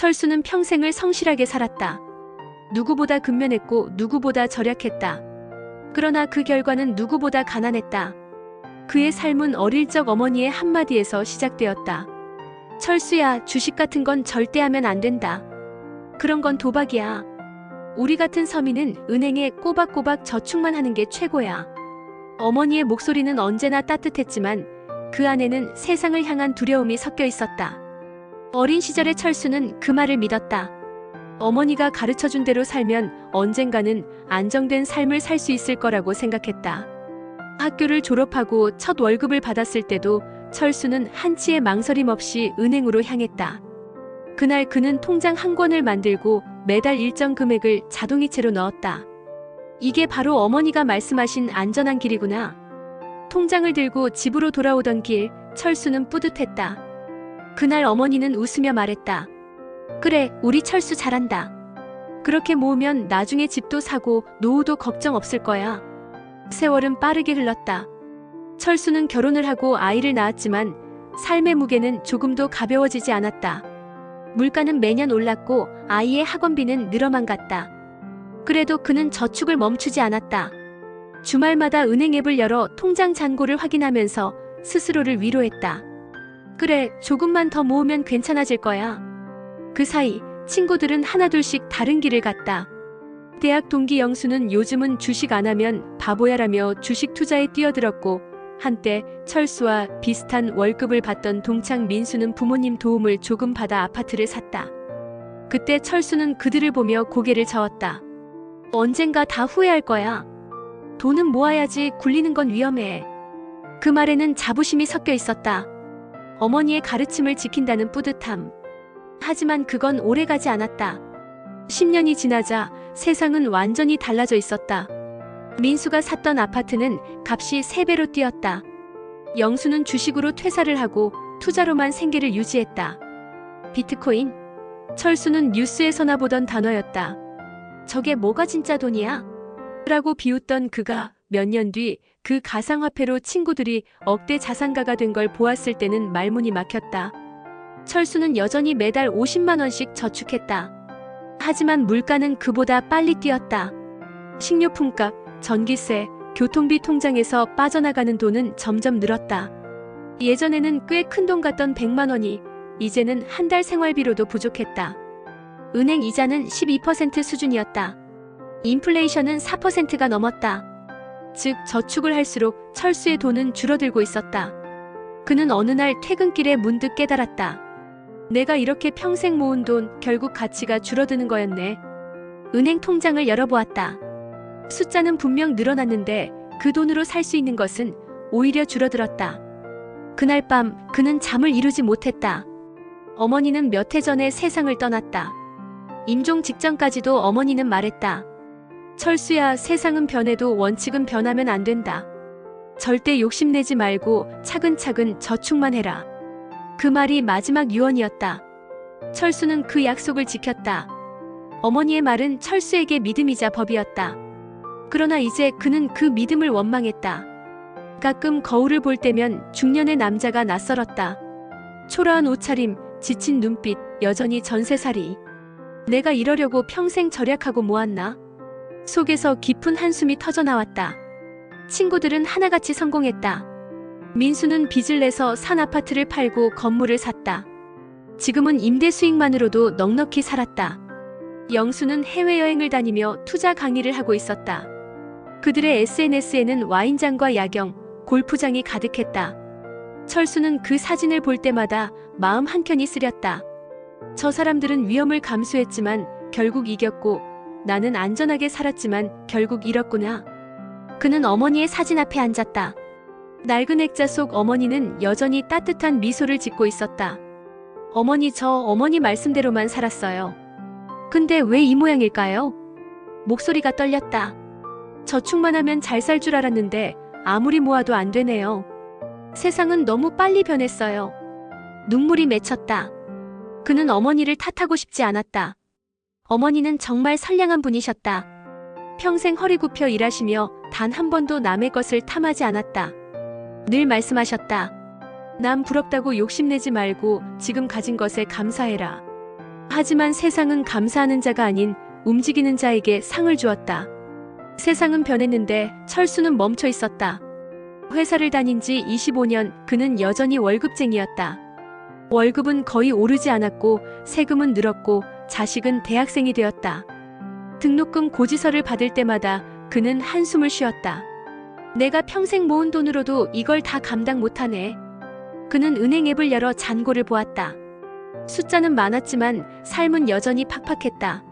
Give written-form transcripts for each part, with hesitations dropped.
철수는 평생을 성실하게 살았다. 누구보다 근면했고 누구보다 절약했다. 그러나 그 결과는 누구보다 가난했다. 그의 삶은 어릴 적 어머니의 한마디에서 시작되었다. 철수야, 주식 같은 건 절대 하면 안 된다. 그런 건 도박이야. 우리 같은 서민은 은행에 꼬박꼬박 저축만 하는 게 최고야. 어머니의 목소리는 언제나 따뜻했지만 그 안에는 세상을 향한 두려움이 섞여 있었다. 어린 시절의 철수는 그 말을 믿었다. 어머니가 가르쳐준 대로 살면 언젠가는 안정된 삶을 살 수 있을 거라고 생각했다. 학교를 졸업하고 첫 월급을 받았을 때도 철수는 한치의 망설임 없이 은행으로 향했다. 그날 그는 통장 한 권을 만들고 매달 일정 금액을 자동이체로 넣었다. 이게 바로 어머니가 말씀하신 안전한 길이구나. 통장을 들고 집으로 돌아오던 길, 철수는 뿌듯했다. 그날 어머니는 웃으며 말했다. 그래, 우리 철수 잘한다. 그렇게 모으면 나중에 집도 사고 노후도 걱정 없을 거야. 세월은 빠르게 흘렀다. 철수는 결혼을 하고 아이를 낳았지만 삶의 무게는 조금도 가벼워지지 않았다. 물가는 매년 올랐고 아이의 학원비는 늘어만 갔다. 그래도 그는 저축을 멈추지 않았다. 주말마다 은행 앱을 열어 통장 잔고를 확인하면서 스스로를 위로했다. 그래, 조금만 더 모으면 괜찮아질 거야. 그 사이 친구들은 하나둘씩 다른 길을 갔다. 대학 동기 영수는 요즘은 주식 안 하면 바보야라며 주식 투자에 뛰어들었고, 한때 철수와 비슷한 월급을 받던 동창 민수는 부모님 도움을 조금 받아 아파트를 샀다. 그때 철수는 그들을 보며 고개를 저었다. 언젠가 다 후회할 거야. 돈은 모아야지, 굴리는 건 위험해. 그 말에는 자부심이 섞여 있었다. 어머니의 가르침을 지킨다는 뿌듯함. 하지만 그건 오래가지 않았다. 10년이 지나자 세상은 완전히 달라져 있었다. 민수가 샀던 아파트는 값이 3배로 뛰었다. 영수는 주식으로 퇴사를 하고 투자로만 생계를 유지했다. 비트코인? 철수는 뉴스에서나 보던 단어였다. 저게 뭐가 진짜 돈이야? 라고 비웃던 그가 몇 년 뒤 그 가상화폐로 친구들이 억대 자산가가 된 걸 보았을 때는 말문이 막혔다. 철수는 여전히 매달 50만 원씩 저축했다. 하지만 물가는 그보다 빨리 뛰었다. 식료품값, 전기세, 교통비 통장에서 빠져나가는 돈은 점점 늘었다. 예전에는 꽤 큰 돈 같던 100만 원이 이제는 한 달 생활비로도 부족했다. 은행 이자는 12% 수준이었다. 인플레이션은 4%가 넘었다. 즉 저축을 할수록 철수의 돈은 줄어들고 있었다. 그는 어느 날 퇴근길에 문득 깨달았다. 내가 이렇게 평생 모은 돈 결국 가치가 줄어드는 거였네. 은행 통장을 열어보았다. 숫자는 분명 늘어났는데 그 돈으로 살 수 있는 것은 오히려 줄어들었다. 그날 밤 그는 잠을 이루지 못했다. 어머니는 몇 해 전에 세상을 떠났다. 임종 직전까지도 어머니는 말했다. 철수야, 세상은 변해도 원칙은 변하면 안 된다. 절대 욕심내지 말고 차근차근 저축만 해라. 그 말이 마지막 유언이었다. 철수는 그 약속을 지켰다. 어머니의 말은 철수에게 믿음이자 법이었다. 그러나 이제 그는 그 믿음을 원망했다. 가끔 거울을 볼 때면 중년의 남자가 낯설었다. 초라한 옷차림, 지친 눈빛, 여전히 전세살이. 내가 이러려고 평생 절약하고 모았나? 속에서 깊은 한숨이 터져나왔다. 친구들은 하나같이 성공했다. 민수는 빚을 내서 산 아파트를 팔고 건물을 샀다. 지금은 임대 수익만으로도 넉넉히 살았다. 영수는 해외여행을 다니며 투자 강의를 하고 있었다. 그들의 SNS에는 와인잔과 야경, 골프장이 가득했다. 철수는 그 사진을 볼 때마다 마음 한켠이 쓰렸다. 저 사람들은 위험을 감수했지만 결국 이겼고 나는 안전하게 살았지만 결국 잃었구나. 그는 어머니의 사진 앞에 앉았다. 낡은 액자 속 어머니는 여전히 따뜻한 미소를 짓고 있었다. 어머니, 저 어머니 말씀대로만 살았어요. 근데 왜 이 모양일까요? 목소리가 떨렸다. 저축만 하면 잘 살 줄 알았는데 아무리 모아도 안 되네요. 세상은 너무 빨리 변했어요. 눈물이 맺혔다. 그는 어머니를 탓하고 싶지 않았다. 어머니는 정말 선량한 분이셨다. 평생 허리 굽혀 일하시며 단 한 번도 남의 것을 탐하지 않았다. 늘 말씀하셨다. 남 부럽다고 욕심내지 말고 지금 가진 것에 감사해라. 하지만 세상은 감사하는 자가 아닌 움직이는 자에게 상을 주었다. 세상은 변했는데 철수는 멈춰 있었다. 회사를 다닌 지 25년, 그는 여전히 월급쟁이였다. 월급은 거의 오르지 않았고 세금은 늘었고 자식은 대학생이 되었다. 등록금 고지서를 받을 때마다 그는 한숨을 쉬었다. 내가 평생 모은 돈으로도 이걸 다 감당 못하네. 그는 은행 앱을 열어 잔고를 보았다. 숫자는 많았지만 삶은 여전히 팍팍했다.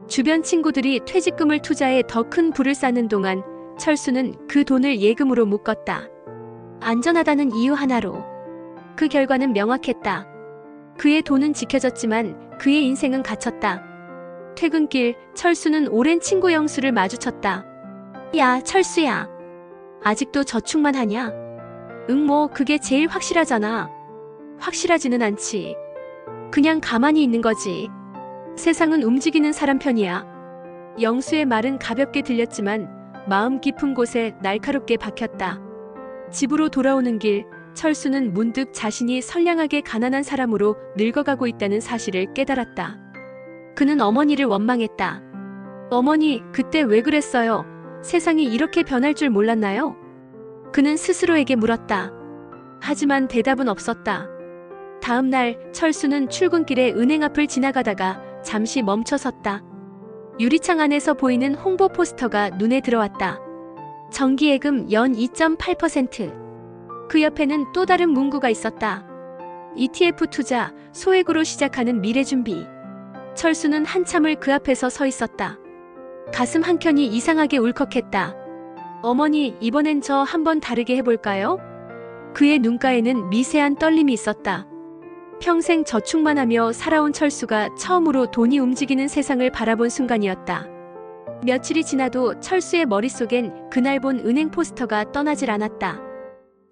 주변 친구들이 퇴직금을 투자해 더 큰 부를 쌓는 동안 철수는 그 돈을 예금으로 묶었다. 안전하다는 이유 하나로. 그 결과는 명확했다. 그의 돈은 지켜졌지만 그의 인생은 갇혔다. 퇴근길 철수는 오랜 친구 영수를 마주쳤다. 야, 철수야. 아직도 저축만 하냐? 응, 뭐 그게 제일 확실하잖아. 확실하지는 않지. 그냥 가만히 있는 거지. 세상은 움직이는 사람 편이야. 영수의 말은 가볍게 들렸지만 마음 깊은 곳에 날카롭게 박혔다. 집으로 돌아오는 길, 철수는 문득 자신이 선량하게 가난한 사람으로 늙어가고 있다는 사실을 깨달았다. 그는 어머니를 원망했다. 어머니, 그때 왜 그랬어요? 세상이 이렇게 변할 줄 몰랐나요? 그는 스스로에게 물었다. 하지만 대답은 없었다. 다음 날 철수는 출근길에 은행 앞을 지나가다가 잠시 멈춰 섰다. 유리창 안에서 보이는 홍보 포스터가 눈에 들어왔다. 정기예금 연 2.8%. 그 옆에는 또 다른 문구가 있었다. ETF 투자, 소액으로 시작하는 미래준비. 철수는 한참을 그 앞에서 서 있었다. 가슴 한켠이 이상하게 울컥했다. 어머니, 이번엔 저 한번 다르게 해볼까요? 그의 눈가에는 미세한 떨림이 있었다. 평생 저축만 하며 살아온 철수가 처음으로 돈이 움직이는 세상을 바라본 순간이었다. 며칠이 지나도 철수의 머릿속엔 그날 본 은행 포스터가 떠나질 않았다.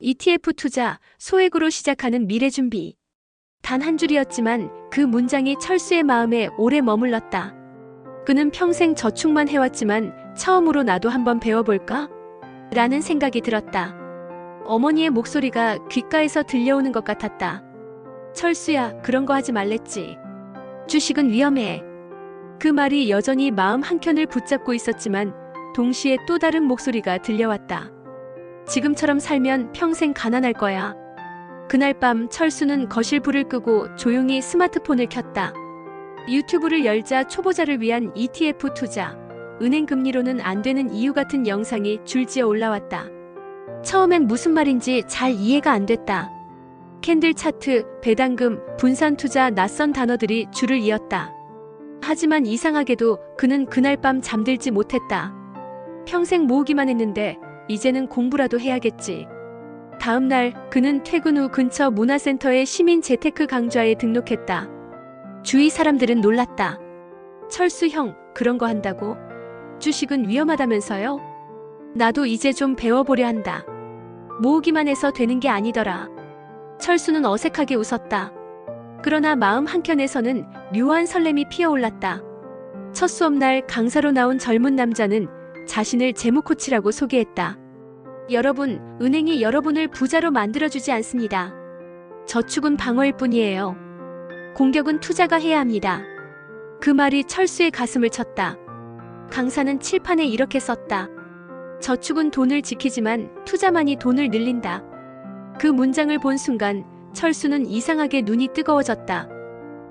ETF 투자, 소액으로 시작하는 미래준비. 단 한 줄이었지만 그 문장이 철수의 마음에 오래 머물렀다. 그는 평생 저축만 해왔지만 처음으로 나도 한번 배워볼까? 라는 생각이 들었다. 어머니의 목소리가 귓가에서 들려오는 것 같았다. 철수야, 그런 거 하지 말랬지. 주식은 위험해. 그 말이 여전히 마음 한켠을 붙잡고 있었지만 동시에 또 다른 목소리가 들려왔다. 지금처럼 살면 평생 가난할 거야. 그날 밤 철수는 거실 불을 끄고 조용히 스마트폰을 켰다. 유튜브를 열자 초보자를 위한 ETF 투자, 은행 금리로는 안 되는 이유 같은 영상이 줄지어 올라왔다. 처음엔 무슨 말인지 잘 이해가 안 됐다. 캔들 차트, 배당금, 분산 투자 낯선 단어들이 줄을 이었다. 하지만 이상하게도 그는 그날 밤 잠들지 못했다. 평생 모으기만 했는데 이제는 공부라도 해야겠지. 다음 날 그는 퇴근 후 근처 문화센터의 시민 재테크 강좌에 등록했다. 주위 사람들은 놀랐다. 철수 형, 그런 거 한다고? 주식은 위험하다면서요? 나도 이제 좀 배워보려 한다. 모으기만 해서 되는 게 아니더라. 철수는 어색하게 웃었다. 그러나 마음 한켠에서는 묘한 설렘이 피어올랐다. 첫 수업날 강사로 나온 젊은 남자는 자신을 재무코치라고 소개했다. 여러분, 은행이 여러분을 부자로 만들어주지 않습니다. 저축은 방어일 뿐이에요. 공격은 투자가 해야 합니다. 그 말이 철수의 가슴을 쳤다. 강사는 칠판에 이렇게 썼다. 저축은 돈을 지키지만 투자만이 돈을 늘린다. 그 문장을 본 순간 철수는 이상하게 눈이 뜨거워졌다.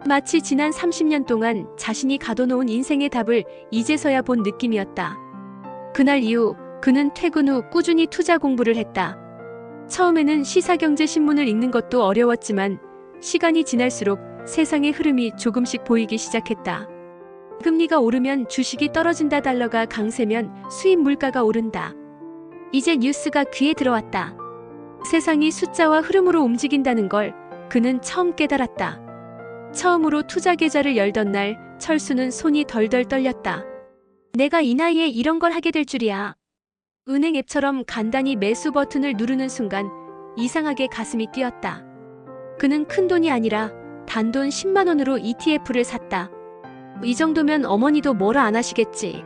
마치 지난 30년 동안 자신이 가둬놓은 인생의 답을 이제서야 본 느낌이었다. 그날 이후 그는 퇴근 후 꾸준히 투자 공부를 했다. 처음에는 시사경제 신문을 읽는 것도 어려웠지만 시간이 지날수록 세상의 흐름이 조금씩 보이기 시작했다. 금리가 오르면 주식이 떨어진다, 달러가 강세면 수입 물가가 오른다. 이제 뉴스가 귀에 들어왔다. 세상이 숫자와 흐름으로 움직인다는 걸 그는 처음 깨달았다. 처음으로 투자 계좌를 열던 날 철수는 손이 덜덜 떨렸다. 내가 이 나이에 이런 걸 하게 될 줄이야. 은행 앱처럼 간단히 매수 버튼을 누르는 순간 이상하게 가슴이 뛰었다. 그는 큰돈이 아니라 단돈 10만 원으로 ETF를 샀다. 이 정도면 어머니도 뭐라 안 하시겠지.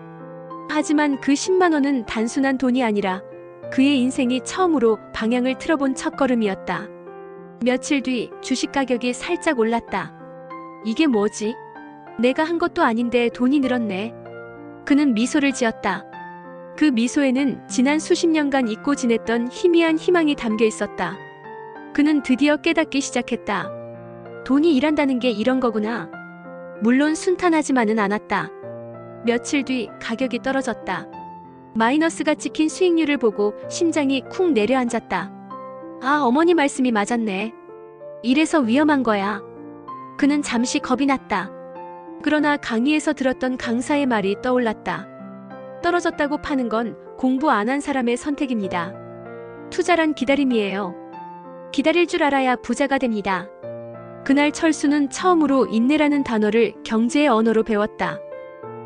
하지만 그 10만 원은 단순한 돈이 아니라 그의 인생이 처음으로 방향을 틀어본 첫걸음이었다. 며칠 뒤 주식 가격이 살짝 올랐다. 이게 뭐지? 내가 한 것도 아닌데 돈이 늘었네. 그는 미소를 지었다. 그 미소에는 지난 수십 년간 잊고 지냈던 희미한 희망이 담겨 있었다. 그는 드디어 깨닫기 시작했다. 돈이 일한다는 게 이런 거구나. 물론 순탄하지만은 않았다. 며칠 뒤 가격이 떨어졌다. 마이너스가 찍힌 수익률을 보고 심장이 쿵 내려앉았다. 아, 어머니 말씀이 맞았네. 이래서 위험한 거야. 그는 잠시 겁이 났다. 그러나 강의에서 들었던 강사의 말이 떠올랐다. 떨어졌다고 파는 건 공부 안 한 사람의 선택입니다. 투자란 기다림이에요. 기다릴 줄 알아야 부자가 됩니다. 그날 철수는 처음으로 인내라는 단어를 경제의 언어로 배웠다.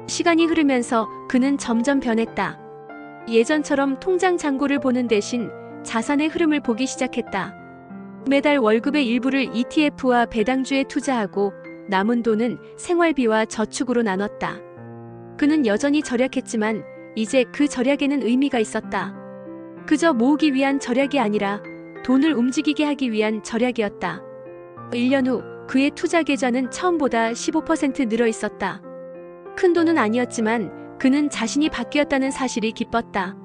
시간이 흐르면서 그는 점점 변했다. 예전처럼 통장 잔고를 보는 대신 자산의 흐름을 보기 시작했다. 매달 월급의 일부를 ETF와 배당주에 투자하고 남은 돈은 생활비와 저축으로 나눴다. 그는 여전히 절약했지만 이제 그 절약에는 의미가 있었다. 그저 모으기 위한 절약이 아니라 돈을 움직이게 하기 위한 절약이었다. 1년 후 그의 투자 계좌는 처음보다 15% 늘어 있었다. 큰 돈은 아니었지만 그는 자신이 바뀌었다는 사실이 기뻤다.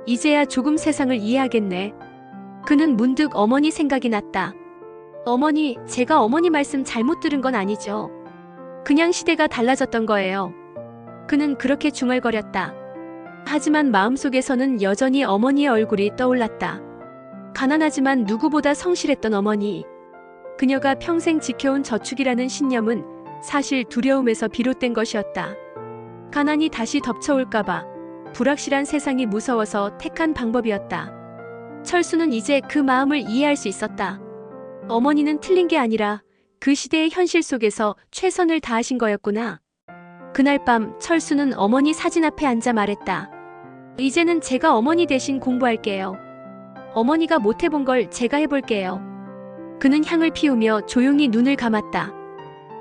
이제야 조금 세상을 이해하겠네. 그는 문득 어머니 생각이 났다. 어머니, 제가 어머니 말씀 잘못 들은 건 아니죠. 그냥 시대가 달라졌던 거예요. 그는 그렇게 중얼거렸다. 하지만 마음속에서는 여전히 어머니의 얼굴이 떠올랐다. 가난하지만 누구보다 성실했던 어머니. 그녀가 평생 지켜온 저축이라는 신념은 사실 두려움에서 비롯된 것이었다. 가난이 다시 덮쳐올까봐 불확실한 세상이 무서워서 택한 방법이었다. 철수는 이제 그 마음을 이해할 수 있었다. 어머니는 틀린 게 아니라 그 시대의 현실 속에서 최선을 다하신 거였구나. 그날 밤 철수는 어머니 사진 앞에 앉아 말했다. 이제는 제가 어머니 대신 공부할게요. 어머니가 못해본 걸 제가 해볼게요. 그는 향을 피우며 조용히 눈을 감았다.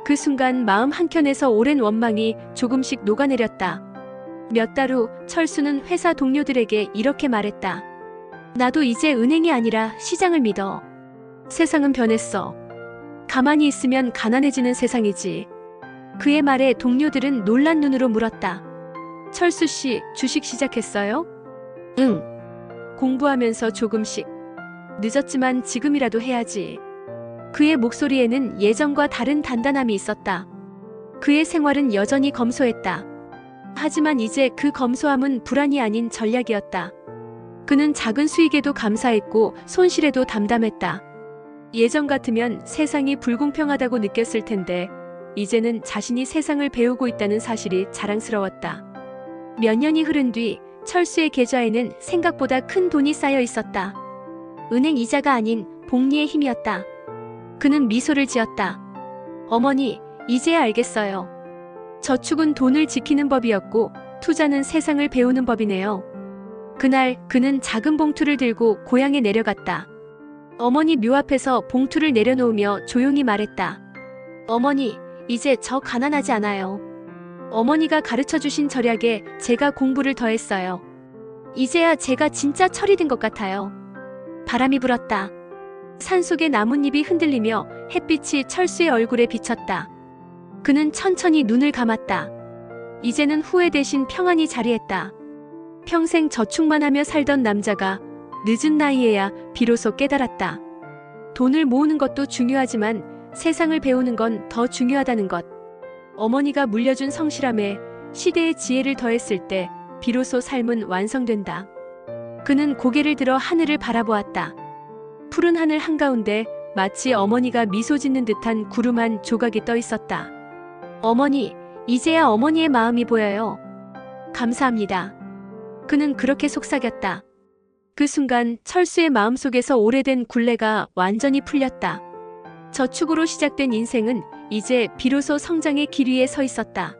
그 순간 마음 한켠에서 오랜 원망이 조금씩 녹아내렸다. 몇 달 후 철수는 회사 동료들에게 이렇게 말했다. 나도 이제 은행이 아니라 시장을 믿어. 세상은 변했어. 가만히 있으면 가난해지는 세상이지. 그의 말에 동료들은 놀란 눈으로 물었다. 철수 씨, 주식 시작했어요? 응. 공부하면서 조금씩. 늦었지만 지금이라도 해야지. 그의 목소리에는 예전과 다른 단단함이 있었다. 그의 생활은 여전히 검소했다. 하지만 이제 그 검소함은 불안이 아닌 전략이었다. 그는 작은 수익에도 감사했고 손실에도 담담했다. 예전 같으면 세상이 불공평하다고 느꼈을 텐데 이제는 자신이 세상을 배우고 있다는 사실이 자랑스러웠다. 몇 년이 흐른 뒤 철수의 계좌에는 생각보다 큰 돈이 쌓여 있었다. 은행 이자가 아닌 복리의 힘이었다. 그는 미소를 지었다. 어머니, 이제야 알겠어요. 저축은 돈을 지키는 법이었고 투자는 세상을 배우는 법이네요. 그날 그는 작은 봉투를 들고 고향에 내려갔다. 어머니 묘 앞에서 봉투를 내려놓으며 조용히 말했다. 어머니, 이제 저 가난하지 않아요. 어머니가 가르쳐주신 절약에 제가 공부를 더했어요. 이제야 제가 진짜 철이 든 것 같아요. 바람이 불었다. 산속의 나뭇잎이 흔들리며 햇빛이 철수의 얼굴에 비쳤다. 그는 천천히 눈을 감았다. 이제는 후회 대신 평안이 자리했다. 평생 저축만 하며 살던 남자가 늦은 나이에야 비로소 깨달았다. 돈을 모으는 것도 중요하지만 세상을 배우는 건 더 중요하다는 것. 어머니가 물려준 성실함에 시대의 지혜를 더했을 때 비로소 삶은 완성된다. 그는 고개를 들어 하늘을 바라보았다. 푸른 하늘 한가운데 마치 어머니가 미소 짓는 듯한 구름 한 조각이 떠 있었다. 어머니, 이제야 어머니의 마음이 보여요. 감사합니다. 그는 그렇게 속삭였다. 그 순간 철수의 마음속에서 오래된 굴레가 완전히 풀렸다. 저축으로 시작된 인생은 이제 비로소 성장의 길 위에 서 있었다.